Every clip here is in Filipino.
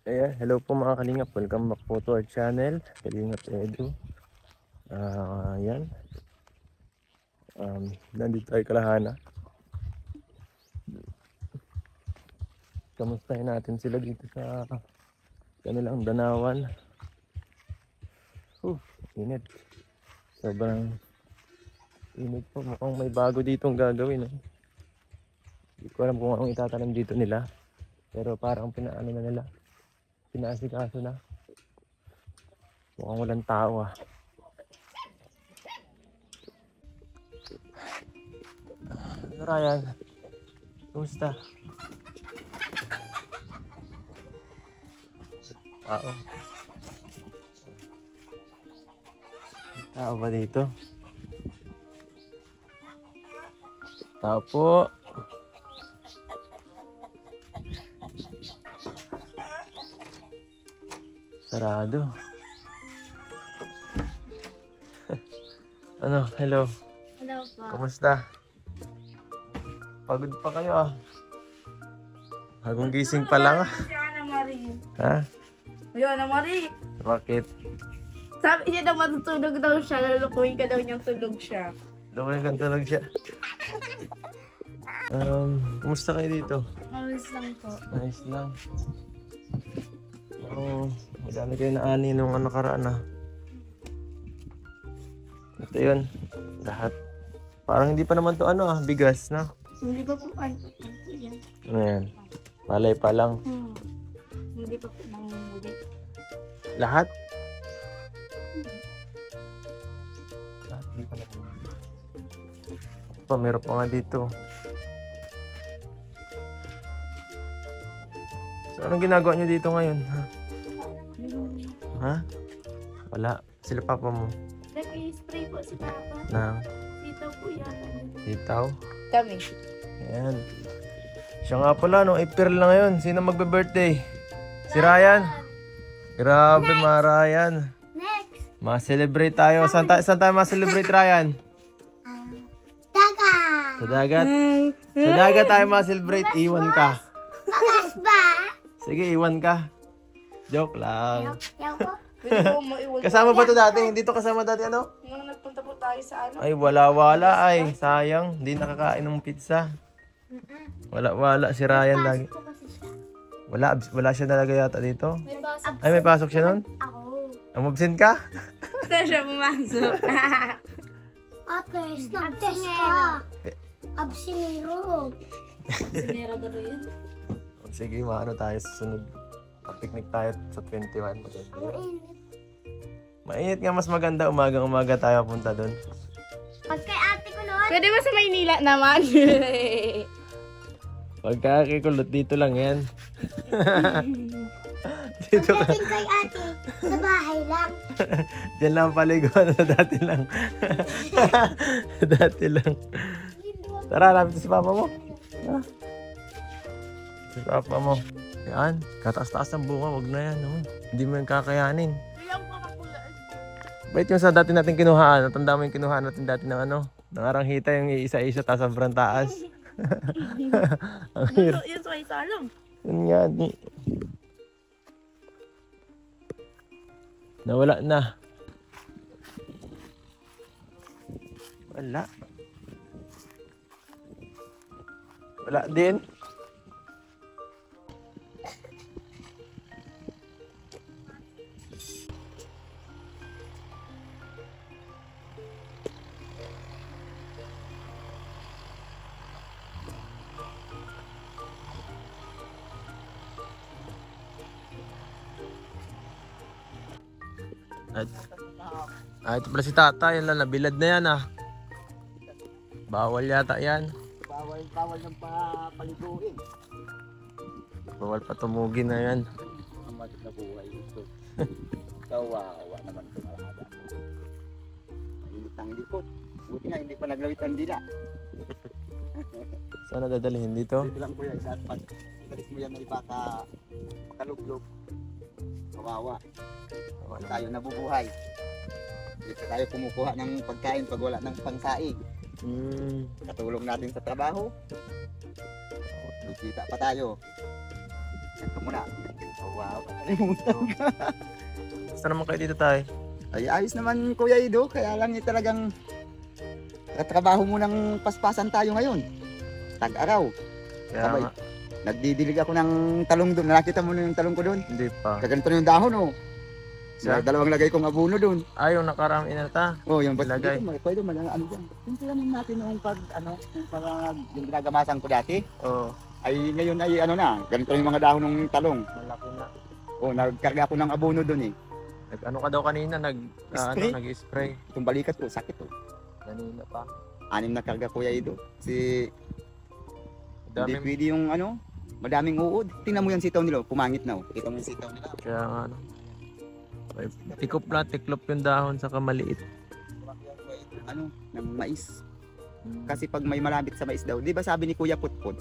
Ayan, hello po mga kalingap. Welcome back po to our channel, Kalingap Edu. Ayan. Nandito tayo Kalahana. Kamustahin natin sila dito sa kanilang danawan. Init. Sobrang init po. Mukhang may bago ditong gagawin. Hindi ko alam kung anong itatanim dito nila. Pero parang pinaano na nila. Pinaasikaso na. Mukhang walang tao Ano Ryan? Kumusta? Tao. Tao ba dito? Tao po. Sarado. Ano? Hello. Hello po. Kumusta? Pagod pa kayo Bagong gising pa lang Ana Marie. Ha? Ana Marie. Bakit? Sabi niya na matutulog daw siya. Lulukuhin ka daw niyang tulog siya. Lumay kang tulog siya. Kumusta kayo dito? Mawis lang po. Nice lang. Madami kayo na ani nung nakaraan Ito yun. Lahat. Parang hindi pa naman to bigas na. Hindi pa po ano yan. Ayan. Palay pa lang. Hindi pa po nangungulit. Lahat? Lahat hindi pa naman. Meron pa nga dito. So, anong ginagawa nyo dito ngayon? Ha? Wala. Sila papa mo. Nag-spray po si Papa. Na Sitaw po yan. sitaw. Kami. Ayan. Siya nga pala, April na ngayon. Sino magbe-birthday? Si Ryan? Grabe, mga Ryan. Next. Ma-celebrate tayo. Saan tayo ma-celebrate, Ryan? Dagat. Sa dagat? Sa dagat tayo ma-celebrate. Iwan ka. Bagas ba? Sige, iwan ka. Joke lang. Yaw ko. Pwede po maiwan. Kasama ba to dati? Hindi to kasama dati Nung nagpunta po tayo sa ano? Ay, wala. Ay, sayang. Hindi nakakain ng pizza. Wala si Ryan lagi. Wala siya talaga yata dito. May pasok. Ay, may pasok siya nun? Ako. Umabsent ka? Saan siya pumasok? Ate, snap-test ka. Absinero. Sinera daw yun. Sige, maano tayo susunod. Picnic tayo sa 21. Mainit nga, mas maganda. Umaga tayo punta doon. Pag kay ate ko noon, Pwede ba sa Maynila naman? Pagka kikulot, dito lang yan. Dito ka. pagdating kay ate, sa bahay lang. Diyan lang paliguan. Dati lang. Dati lang. Tara, lapit si papa mo. Si papa mo. Yan. Kataas-taas ng bunga. Huwag na yan. Hindi mo yung kakayanin. Bait yung sa dati natin kinuhaan. Natanda mo yung kinuhaan natin dati ng ng aranghita yung isa-isa taas sobrang taas. Ang hirap. Yun sa isa lang. Yun nga. Nawala na. Wala. Wala din. Ito pala si tata, yan lang, nabilad na yan Bawal yata yan. Bawal ng paliguin. Bawal patumugin na yan. Ang malit na buhay ito. Kawawa naman ito alaga. Mainit ang likod. Buti nga hindi pa naglawit ang dila. Saan na dadalhin dito? Dito lang po yan. At pag italis mo yan ng iba makalublog. Kawawa. Wala tayo nabubuhay. Dito tayo kumukuha ng pagkain pag wala ng pangsaing. Katulong natin sa trabaho. Kita pa tayo. Ito muna. Oh, wow. Nakalimutan. Basta naman kayo dito tayo. Ay, ayos naman Kuya Ido, kaya lang talagang katrabaho mo ng paspasan tayo ngayon. Tag-araw. Kaya Sabay. nga, Nagdidilig ako ng talong doon. Nakita mo na yung talong ko doon? hindi pa. Kaganito na yung dahon, oh. Sa Yeah. dalawang lagay kong abono doon. Yung nakarang inata. Oh, yung ba't Lagay. dito, pwede man ano dyan. Yung tinanim natin noong yung ginagamasan ko dati, Oo. ay ngayon ay ano na, ganito yung mga dahon ng talong. Malaki na. Oh, nagkarga ako ng abono doon eh. Nag-ano ka daw kanina, Spray? nag-spray. Itong balikat ko, sakit oh. Kanina pa. 6 na karga Kuya Ido. Hindi Dami. pwede yung ano, madaming uod. Tingnan mo yung sitaw nila, pumangit na oh. Kita mo yung sitaw nila. Kaya nga ano. May tiklop yung dahon sa kamaliit. Ano, ng mais. Kasi pag may malapit sa mais daw, di ba sabi ni Kuya Putput,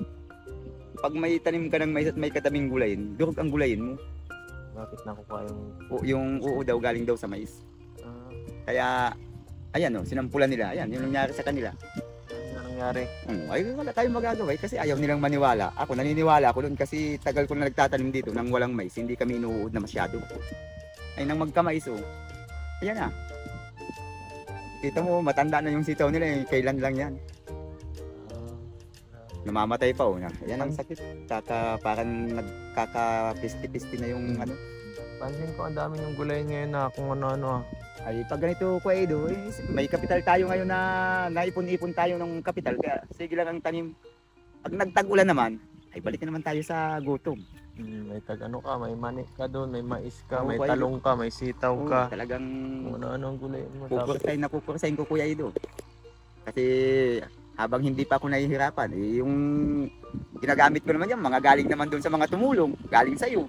pag may tanim ka ng mais at may katabing gulayin, durog ang gulayin mo. Bakit nakukuha yung... Yung uod daw galing daw sa mais. Kaya, ayan o, sinampulan nila. Ayan, yung nangyari sa kanila. Ano nangyari? Ay, wala tayong magagawa kasi ayaw nilang maniwala. Ako, naniniwala ako doon kasi tagal ko na nagtatanim dito nang walang mais. Hindi kami inuud na masyado. Ay, nang magkamais o. Ayan na. Kita mo, matanda na yung sitaw nila eh. Kailan lang yan. Namamatay pa o. Ayan ang sakit. Parang nagkaka-pisti-pisti na yung ano. Pansin ko ang dami yung gulay ngayon na kung ano-ano ah. Ay, pag ganito ko Edo, may kapital tayo ngayon na naipon-ipon tayo ng kapital. Kaya sige lang ang tanim. Pag nagtag-ulan naman, ay balik na naman tayo sa gutom. May tag-ano ka, may manik ka doon, may mais ka, Oo, may kuya. talong ka, may sitaw ka. Talagang Kung ano-ano ang gulay mo. Tapos, pupursahin ko Kuya Edo. Kasi habang hindi pa ako nahihirapan, yung ginagamit ko naman yan, mga galing naman doon sa mga tumulong, galing sa iyo.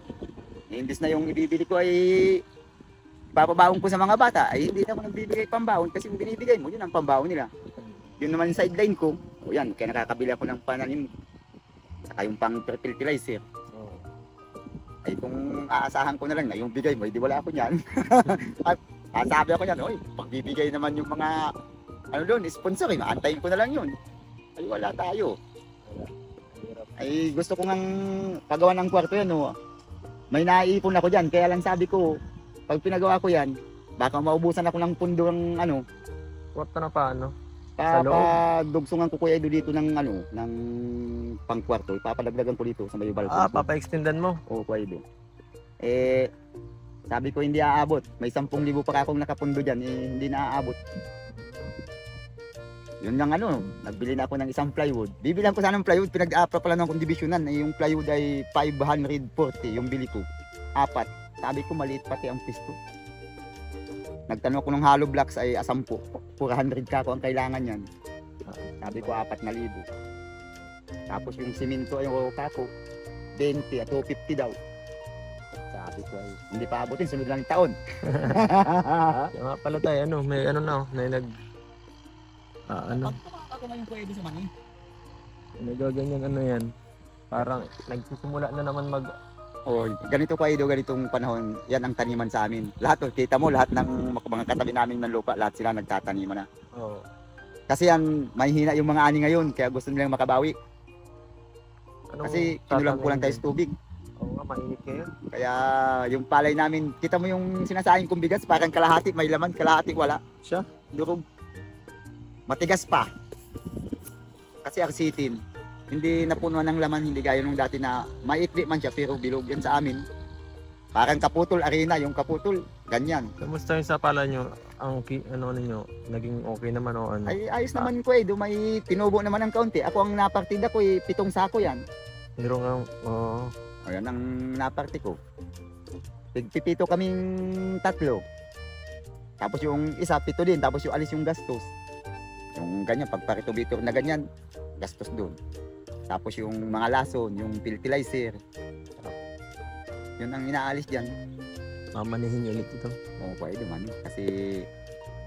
Imbis na yung ibibili ko ay papabaon ko sa mga bata, ay hindi na ako nagbibigay pambaon kasi yung binibigay mo, yun ang pambaon nila. Yun naman yung sideline ko, o yan, kaya nakakabili ako ng pananim, saka yung pang fertilizer. Ay kung aasahan ko na lang na yung bigay mo, hindi wala ako niyan. At sabi ako niyan, oy, pagbibigay naman yung mga ano doon, sponsor, maantayin ko na lang yun. Ay wala tayo. Ay gusto ko ngang pagawa ng kwarto yan, no. May naiipon ako diyan, kaya lang sabi ko, pag pinagawa ko yan, baka maubusan ako ng pundo ng ano, kwarto na paano? Sa loob? papadugsungan ko Kuya Edo dito ng ano, ng pangkwarto. Ipapadagdagan ko dito sa may balcony. Papa-extendan mo. Oo, Kuya Edo. Sabi ko hindi aabot. May 10,000 pa akong nakapundo dyan, hindi na aabot. Yun lang ano, nagbili na ako ng isang plywood. Bibilang ko sana ng plywood, pinag-aapra pala ng kondibisyonan. Yung plywood ay 540, yung bili ko. 4. Sabi ko maliit pati ang pisto. Nagtanong ako ng hollow blocks ay 10. 400 ka ako ang kailangan yan. Sabi ko 4,000. Tapos yung simento ay kako 20 at 250 daw. Sabi ko ay hindi pa abutin, sunod lang yung taon. Kaya nga pala tayo, ano, may ano na, may Ako ngayon Kuya Edo sa mani. nagaganyan ano yan. Parang nagsisimula na naman Ganito Kuya Edo, ganitong panahon, yan ang taniman sa amin. Lahat, kita mo, lahat ng mga katabi namin ng lupa, lahat sila nagtataniman na. Kasi yan, mahihina yung mga ani ngayon, kaya gusto nilang makabawi. Kasi kinulang tayo sa tubig. Oo nga, mainit kayo. Kaya yung palay namin, kita mo yung sinasayang kong bigas, parang kalahati may laman, kalahati wala. Siya? Durog. Matigas pa. Kasi arsitin. Hindi napunuan ng laman, hindi gaya nung dati na maikli man siya pero bilog yan sa amin. Parang kaputol arena, yung kaputol, ganyan. Kamusta yung sapala nyo? Ang ano ninyo, naging okay naman o ano? Ay ayos naman ko may tinubo naman ng kaunti. Ako ang napartida ko 7 sako yan. Pero nga, Ayan ang naparti ko. Pipito kaming 3. Tapos yung isa, 7 din. Tapos yung alis yung gastos. Yung ganyan, pag parito-bitor na ganyan, gastos doon. Tapos yung mga lason, yung fertilizer. Yun ang inaalis dyan. mamanihin nyo ulit ito. Oo, pwede man. Kasi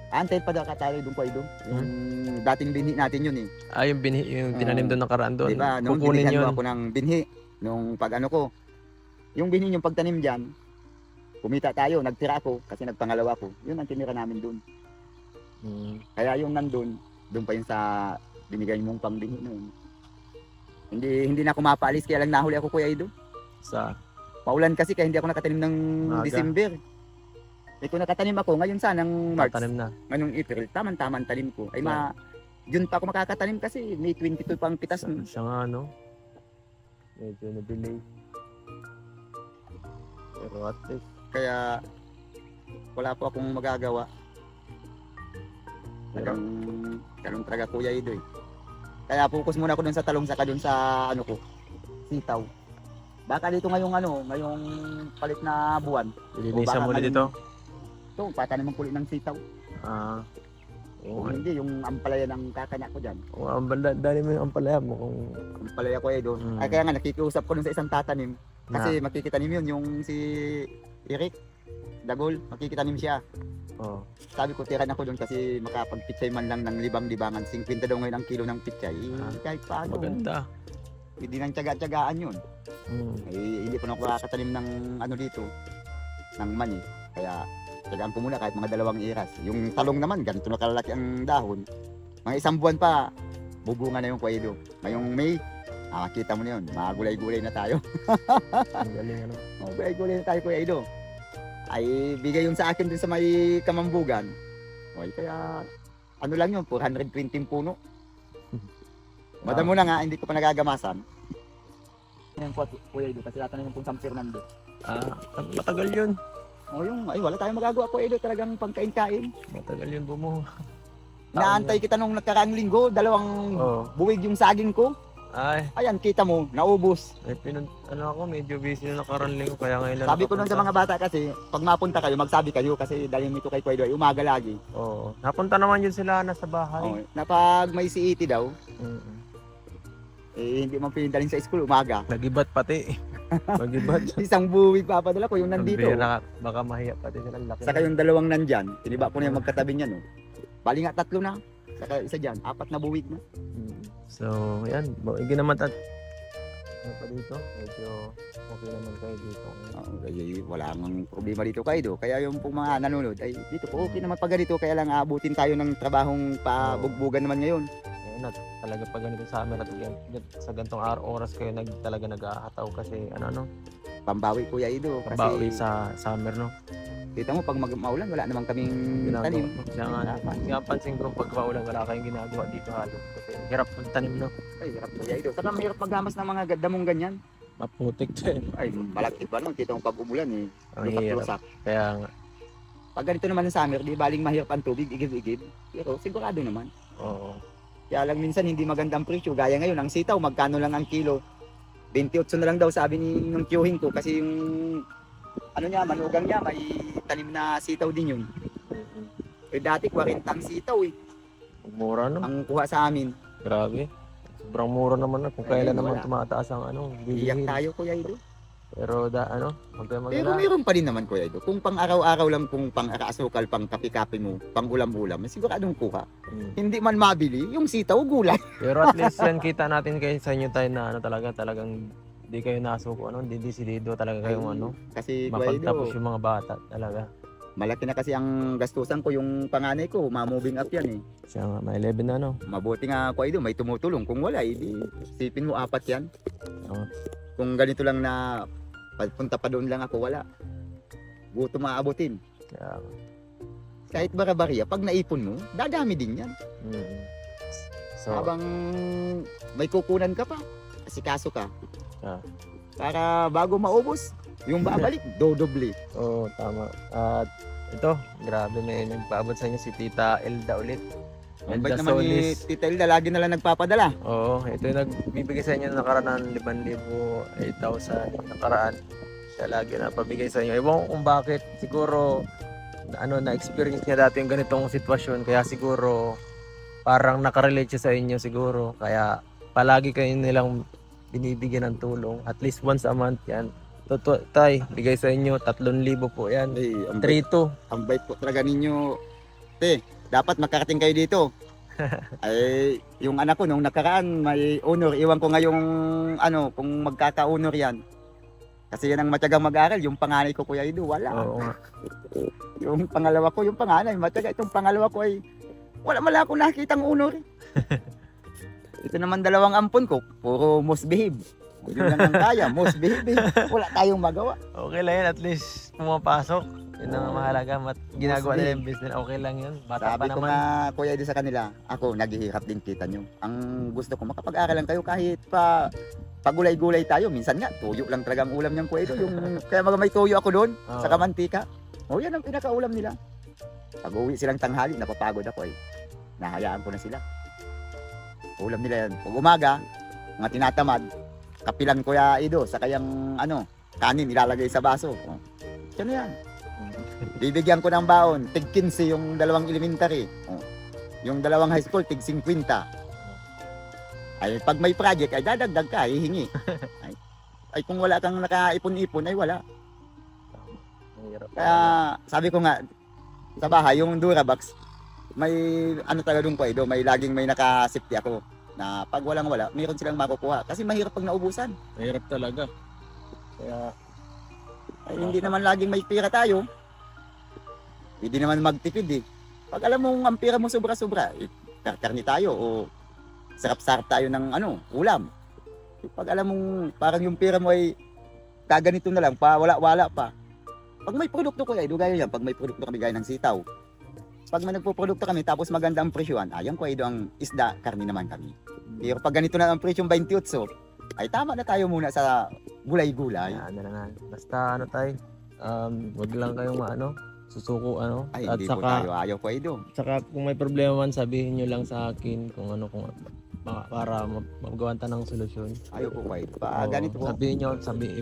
antay pa daw katalo doon Kuya Edo. Yung dating binhi natin yun eh. Yung binhi, yung tinanim doon nakaraan doon. Diba, nung Kukunin binigyan yun. mo ako ng binhi, nung pag ano ko, yung binhi yung pagtanim dyan, kumita tayo, nagtira ako kasi nagpangalawa ko. Yun ang tinira namin doon. Kaya yung nandun, doon pa yun sa binigay mong pangbinhi noon. Hindi na ako mapaalis, kaya lang nahuli ako Kuya Edo. Sa Maulan kasi kaya hindi ako nakatanim ng Maaga. December. Eh kung nakatanim ako, ngayon sanang March, Tatanim na. ngayong April, tama ang tanim ko. Ay June pa ako makakatanim kasi May 22 pa ang pitas. Siya nga, ano, medyo na-delay. Pero at least, Kaya wala po akong magagawa. Talong talaga Kuya Ido eh. Kaya focus muna ako dun sa talong saka dun sa ano ko, sitaw. Baka dito ngayong palit na buwan. ilinisan mo ulit ngayong- dito. Ito, patanaman ko ulit ng sitaw. Ah, Kung hindi, yung ampalaya ng kakanya ko dyan. dali mo yung ampalaya mo kung Ampalaya ko Ido. Mm. Ay kaya nga nakikiusap ko dun sa isang tatanim. Kasi makikitanim yun, yung si Eric Dagol, makikitanim siya. oh, Sabi ko, tiran ako doon kasi makapagpitsay man lang ng libang-libangan. 50 daw ngayon ang kilo ng pitsay. Kahit paano, maganda. hindi nang tiyaga-tiyagaan yun. Mm. Hindi ko na ako nakakatanim ng ano dito, ng mani. Kaya, tiyagaan ko muna kahit mga 2 iras. Yung talong naman, ganito na kalalaki ang dahon. Mga 1 buwan pa, bubunga na yung kwaido. Ngayong May, makita mo na yun, magulay-gulay na tayo. Ang galing, ano. Magulay-gulay na tayo, Kuya Ido. Ay, bigay yun sa akin dun sa may Kamambugan. Okay, kaya, ano lang yun, 420 puno. Madamo na nga, hindi ko pa nagagamasan. Yan po, Kuya Ido, kasi lahat na yung pong San Fernando. Ah, matagal yun. O yung, ay, wala tayong magagawa, Kuya Ido, talagang pangkain-kain. Matagal yun bumuha. Inaantay kita nung nakaraang linggo, 2 Oh. buwig yung saging ko. Ay, Ayan, kita mo, naubos. ano ako, medyo busy na nakaranling ko, kaya ngayon lang Sabi ko nun sa mga bata kasi, pag mapunta kayo, magsabi kayo kasi dahil ito kay Kuya Ido, ay umaga lagi. Oo. Napunta naman yun sila nasa bahay. Okay. Na pag may CET daw, Mm-mm. hindi man pindaling sa school, umaga. Nagibat pati. Magibat. Isang buwig papadala ko yung nandito. Baka mahiya pati sila. Laki Saka yung 2 nandyan, tiniba ko na yung magkatabi niyan. No? Bali nga 3 na. Saka isa dyan, 4 na buwig na. So, yan. Hindi naman ano pa dito? Medyo okay naman kayo dito. Kaya wala nang problema dito kayo. Kaya yung pong mga nanonood, ay dito po okay naman pag ganito. Kaya lang aabutin tayo ng trabahong pabugbugan naman ngayon. Ayun na, talaga pag ganito sa amin at sa gantong oras kayo talaga nag-aataw kasi ano, Pambawi Kuya Ido. Kasi pabawi sa summer, no? kita mo pag maulan, wala naman kaming tanim. Kaya nga pansin ko pag maulan wala kayong ginagawa dito halos kasi hirap magtanim, no? Ay, hirap Kuya Ido. Saka mahirap maghamas ng mga damong ganyan. Maputik to eh. Ay, malaki ba naman. Kita mo pag umulan eh. Ang hirap. Lusak-lusak. Kaya nga, Pag ganito naman ng summer, di baling mahirap ang tubig, igib-igib. Pero sigurado naman. oo. Kaya lang minsan hindi magandang presyo. Gaya ngayon, ang sitaw, magkano lang ang kilo? 28 na lang daw sabi nung queuing ko. Kasi yung ano niya, manugang niya, may tanim na sitaw din yun. Eh dati 40 ang sitaw eh. Mura, no? Ang kuha sa amin. Grabe. Sobrang mura naman na kung kailan naman wala. tumataas ang Iyak bilihin. tayo Kuya Ido. Pero huwag kayo Pero mag-alala. mayroon pa rin naman Kuya Ido. Kung pang araw-araw lang, kung pang asukal, pang kape-kape mo, pang ulam-ulam, siguradong kuha. Mm. Hindi man mabili, yung sitaw, gulay. Pero at least yan kita natin kayo sa inyo tayo na talagang hindi kayo nasuko, hindi desidido talaga kayong Kasi Kuya Ido, mapagtapos yung mga bata talaga. malaki na kasi ang gastusan ko. Yung panganay ko, ma-moving up yan eh. Siya nga, may 11 na, no? Mabuti nga Kuya Ido, may tumutulong. Kung wala, hindi. Sipin mo 4 yan. Oo. Kung ganito lang na punta pa doon lang ako, wala. Gutom maabutin. Kaya, Kahit barabariya, pag naipon mo, dadami din yan. So, Habang may kukunan ka pa, asikaso ka. Ah. Para bago maubos, yung babalik, dodoble. oo, tama. At ito, grabe, may nagpaabot sa inyo si Tita Elda ulit. Ang Elda bait naman ni Solis. Tita Elda, lagi na lang nagpapadala. Oo, ito yung nagbibigay sa inyo ng nakaraan ng 5,000, 8,000 nakaraan. Siya lagi na pabigay sa inyo. Ewan ko kung bakit, siguro na-experience niya dati yung ganitong sitwasyon. Kaya siguro parang nakarelate siya sa inyo siguro. Kaya palagi kayo nilang binibigyan ng tulong. At least once a month yan. Tay, bigay sa inyo 3,000 po yan. Ay, 3,200. ang bait po talaga ninyo. Te, dapat makarating kayo dito. Ay, yung anak ko nung nakaraan may honor. Iwan ko ngayong kung magkaka-honor yan. Kasi yan ang matyagang mag-aral. Yung panganay ko Kuya Ido, wala. Oo nga. Yung pangalawa ko, yung panganay, matyaga. Itong pangalawa ko ay wala akong nakitang honor. Ito naman 2 ampon ko, puro most behave. Yun lang ang kaya, most baby. Wala tayong magawa. Okay lang yun, at least pumapasok. Yun ang mahalaga. Ginagawa nila yung business. Okay lang yun. Bata pa Sabi ko naman. nga, Kuya Edo sa kanila, ako naghihirap din kita nyo. Ang gusto ko, makapag-aral lang kayo kahit pa pagulay-gulay tayo. Minsan nga, tuyo lang talaga ang ulam niyang Kuya Edo. Kaya mga may tuyo ako doon, Oo. sa kamantika. O yan ang pinakaulam nila. Pag uwi silang tanghali, napapagod ako eh. Nahayaan ko na sila. Ulam nila yan. Pag umaga, mga tinatamad, kapilan Kuya Edo, sa kayang kanin ilalagay sa baso. O, yan na yan. Bibigyan ko ng baon, tig 15 yung dalawang elementary. Oh. Yung dalawang high school, tig 50. Ay, pag may project, ay dadagdag ka, hihingi. ay kung wala kang nakaipon-ipon, ay wala. Mahirap. Kaya sabi ko nga, sa bahay, yung Durabox, may talaga doon ko, may laging may naka-safety ako. Na pag walang-wala, mayroon silang makukuha. Kasi mahirap pag naubusan. Mahirap talaga. Kaya, Ay, hindi naman laging may pira tayo. Hindi naman magtipid eh. Pag alam mo ang pira mo sobra-sobra, karni tayo o sarap-sarap tayo ng ulam. Pag alam mong parang yung pira mo ay kaganito na lang, pa wala-wala pa. Pag may produkto ko ay gaya yan, pag may produkto kami gaya ng sitaw. Pag may nagpo-produkto kami tapos maganda ang presyohan, ayan ko ay ang isda, karni naman kami. Pero pag ganito na ang presyo 28, ay tama na tayo muna sa gulay-gulay. ano na nga. Basta tayo, wag lang kayong susuko Ay, at hindi po tayo ayaw ko ay saka kung may problema man, sabihin nyo lang sa akin kung para magawan ta ng solusyon. Ayaw ko ay Oo, ganito po. sabihin nyo,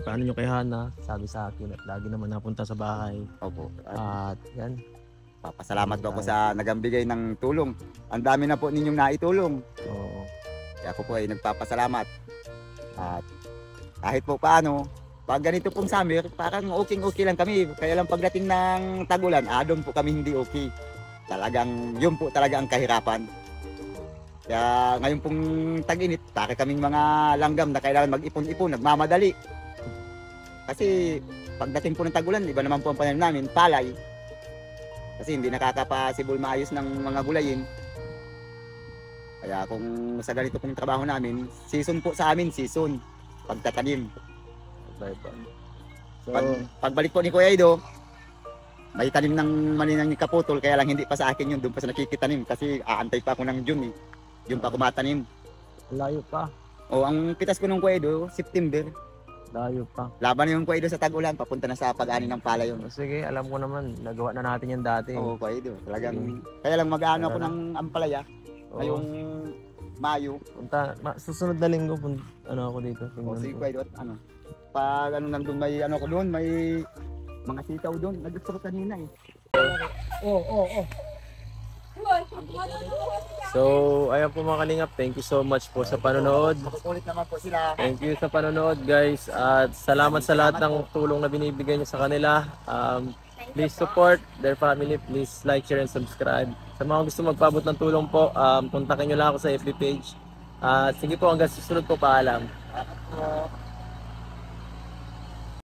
paano nyo kay Hana, sabi sa akin at lagi naman napunta sa bahay. Opo. At yan, Papasalamat po ako sa nagambigay ng tulong. Ang dami na po ninyong naitulong. oo. Kaya ako po ay nagpapasalamat. At kahit po paano, pag ganito pong summer, parang okay lang kami. Kaya lang pagdating ng tagulan, doon po kami hindi okay. Talagang, yun po talaga ang kahirapan. Kaya ngayon pong tag-init, para kaming mga langgam na kailangan mag-ipon-ipon, nagmamadali. Kasi pagdating po ng tagulan, iba naman po ang pananim namin, palay. Kasi hindi nakakapasibol maayos ng mga gulayin. Kaya kung sa ganito pong trabaho namin, season po sa amin, season. Pagtatanim. So, Pagbalik po ni Kuya Edo, may tanim ng maninang ni kaputol, kaya lang hindi pa sa akin yun, doon pa sa nakikitanim. Kasi aantay pa ako ng June eh. June pa ako matanim. layo pa. O, ang pitas ko nung Kuya Edo, September. Layo pa. Laban na yung Kuya Edo sa tag-ulan, papunta na sa pag-ani ng palay yun. Sige, alam ko naman, nagawa na natin yan dati. Oo, Kuya Edo. Talagang, kaya lang mag-ano ako ng ampalaya. Oo. Ngayong Mayo. Susunod na linggo, ako dito. O, tingnan sige ko. Kuya Edo, pag nandun may ko doon, may mga sitaw doon. Nag-gusto ko kanina eh. So, ayan po mga kalingap, thank you so much po sa panonood. Makukulit naman po sila. Thank you sa panonood guys, at salamat sa lahat ng tulong na binibigay niyo sa kanila. Please support their family, please like, share, and subscribe. Sa mga gusto magpabot ng tulong po, kontakin nyo lang ako sa FB page. Sige po, hanggang susunod po, paalam.